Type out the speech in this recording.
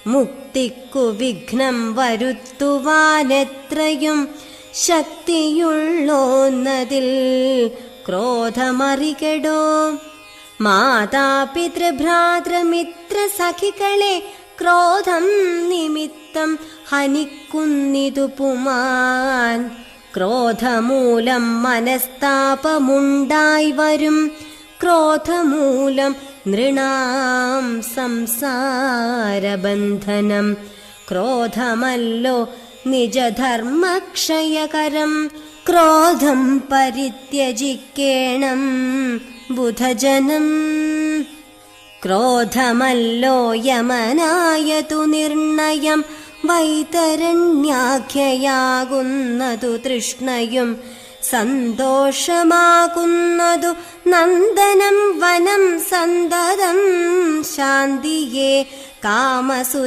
മുക്തിക്കു വിഘ്നം വരുത്തുവാനെത്രയും ശക്തിയുള്ളോന്നതിൽ ക്രോധമറികെടോ. മാതാപിതൃഭ്രാതൃമിത്ര സഖികളെ ക്രോധം നിമിത്തം ഹനിക്കുന്നിതു പുമാൻ. ക്രോധമൂലം മനസ്താപമുണ്ടായി വരും, ക്രോധമൂലം നൃണാം സംസാരബന്ധനം. ക്രോധമല്ലോ നിജധർമ്മക്ഷയകരം, ക്രോധം പരിത്യജിക്കേണം ബുധജനം. ക്രോധമല്ലോ യമനായതു നിർണയം, വൈതരണ്യാഖ്യയാകുന്നതു തൃഷ്ണയും. സന്തോഷമാകുന്നതു നന്ദനം വനം, സന്തതം ശാന്തിയെ കാമസു